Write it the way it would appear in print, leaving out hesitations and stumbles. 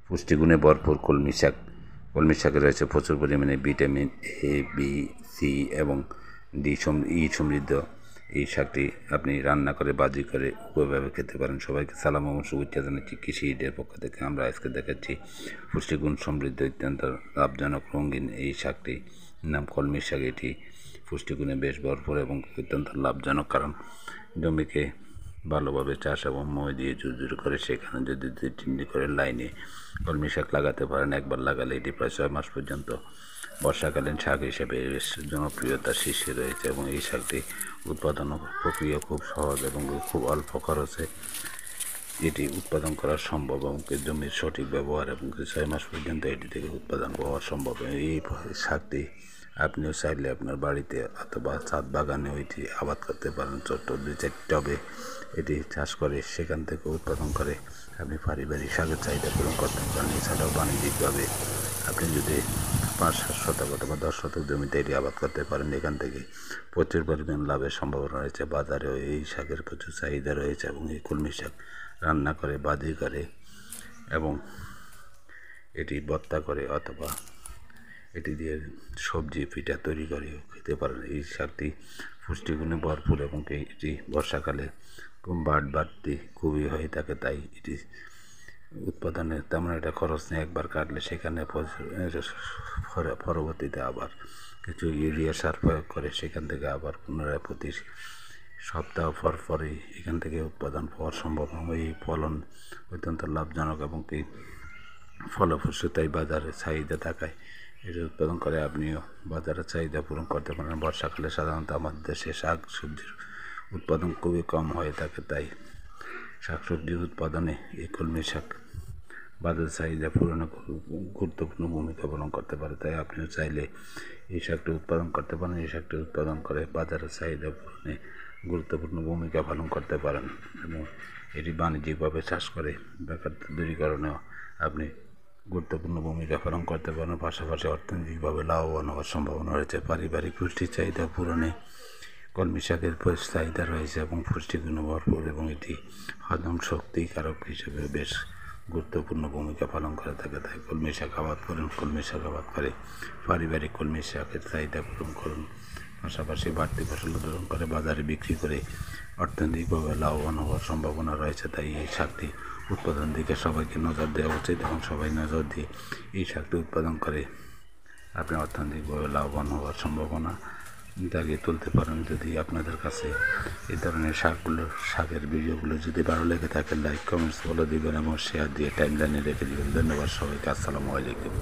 পুষ্টিগুণে ভরপুর কলমি শাক। কলমি শাকে রয়েছে প্রচুর পরিমাণে ভিটামিন এ, বি, সি এবং ই সমৃদ্ধ। এই শাকটি আপনি রান্না করে, ভাজি করে উভয়ভাবে খেতে পারেন। সবাইকে সালাম এবং শুভেচ্ছা জানাচ্ছি কৃষি ইটের পক্ষ থেকে। আমরা আজকে দেখাচ্ছি পুষ্টিগুণ সমৃদ্ধ, অত্যন্ত লাভজনক, রঙিন এই শাকটি নাম কলমি শাক। এটি পুষ্টিগুণে বেশ ভরপুর এবং অত্যন্ত লাভজনক, কারণ জমিকে ভালোভাবে চাষ এবং মই দিয়ে জুরজুর করে সেখানে যদি 2-3টি করে লাইনে কলমি শাক লাগাতে পারেন, একবার লাগালে এটি প্রায় 6 মাস পর্যন্ত বর্ষাকালীন শাক হিসেবে বেশ জনপ্রিয়তার শীর্ষে রয়েছে। এবং এই শাকটি উৎপাদন প্রক্রিয়া খুব সহজ এবং খুব অল্প খরচে এটি উৎপাদন করা সম্ভব, এবং জমির সঠিক ব্যবহার এবং 6 মাস পর্যন্ত এটি থেকে উৎপাদন হওয়া সম্ভব। এই শাকটি আপনিও চাইলে আপনার বাড়িতে অথবা ছাদ বাগানে এটি আবাদ করতে পারেন। ছোট্ট 2-4 টবে এটি চাষ করে সেখান থেকে উৎপাদন করে আপনি পারিবারিক শাকের চাহিদা পূরণ করতে পারেন। এছাড়াও বাণিজ্যিকভাবে আপনি যদি 5-7 শতক অথবা 10 শতক জমিতে এটি আবাদ করতে পারেন, এখান থেকে প্রচুর পরিমাণ লাভের সম্ভাবনা রয়েছে। বাজারেও এই শাকের প্রচুর চাহিদা রয়েছে এবং এই কলমি শাক রান্না করে, ভাজি করে এবং এটি ভর্তা করে অথবা এটি দিয়ে সবজি পিঠা তৈরি করে খেতে পারেন। এই শাকটি পুষ্টিগুণে ভরপুর এবং এটি বর্ষাকালে বাড়তি খুবই হয়ে থাকে, তাই এটি উৎপাদনে তেমন একটা খরচ নেই। একবার কাটলে সেখানে পরবর্তীতে আবার কিছু ইউরিয়া সার প্রয়োগ করে সেখান থেকে আবার পুনরায় প্রতি সপ্তাহ পরই এখান থেকে উৎপাদন হওয়া সম্ভব। এই ফলন অত্যন্ত লাভজনক এবং এই ফলপ্রসূ, তাই বাজারে চাহিদা থাকায় এটি উৎপাদন করে আপনিও বাজারের চাহিদা পূরণ করতে পারেন। বর্ষাকালে সাধারণত আমাদের দেশে শাক সবজির উৎপাদন খুবই কম হয়ে থাকে, তাই শাকসবজির উৎপাদনে এই কলমি শাক বাজার চাহিদা পূরণে গুরুত্বপূর্ণ ভূমিকা পালন করতে পারে। তাই আপনিও চাইলে এই শাকটি উৎপাদন করতে পারেন। এই শাকটি উৎপাদন করে বাজারের চাহিদা পূরণে গুরুত্বপূর্ণ ভূমিকা পালন করতে পারেন এবং এটি বাণিজ্যিকভাবে চাষ করে বেকারত্ব দূরীকরণেও আপনি গুরুত্বপূর্ণ ভূমিকা পালন করতে পারেন। পাশাপাশি অর্থনৈতিকভাবে লাভবান হওয়ার সম্ভাবনা রয়েছে। পারিবারিক পুষ্টির চাহিদা পূরণে কলমি শাকের চাহিদা রয়েছে এবং পুষ্টিগুণে ভরপুর, এবং এটি হজম শক্তিকারক হিসেবে বেশ গুরুত্বপূর্ণ ভূমিকা পালন করে থাকে। তাই কলমি শাক আবাদ করুন, কলমি শাক আবাদ করে পারিবারিক কলমি শাকের চাহিদা পূরণ করুন। পাশাপাশি বাড়তি ফসল উৎপাদন করে বাজারে বিক্রি করে অর্থনৈতিকভাবে লাভবান হওয়ার সম্ভাবনা রয়েছে। তাই এই শাকটি উৎপাদন দিকে সবাইকে নজর দেওয়া উচিত এবং সবাই নজর দিয়ে এই শাকটি উৎপাদন করে আপনি অর্থনৈতিকভাবে লাভবান হওয়ার সম্ভাবনা জাগিয়ে তুলতে পারেন। যদি আপনাদের কাছে এই ধরনের শাকের ভিডিওগুলো যদি ভালো লেগে থাকে, লাইক কমেন্টস বলে দিবেন এবং শেয়ার দিয়ে টাইমলাইনে রেখে দেবেন। ধন্যবাদ সবাইকে। আসসালামু আলাইকুম।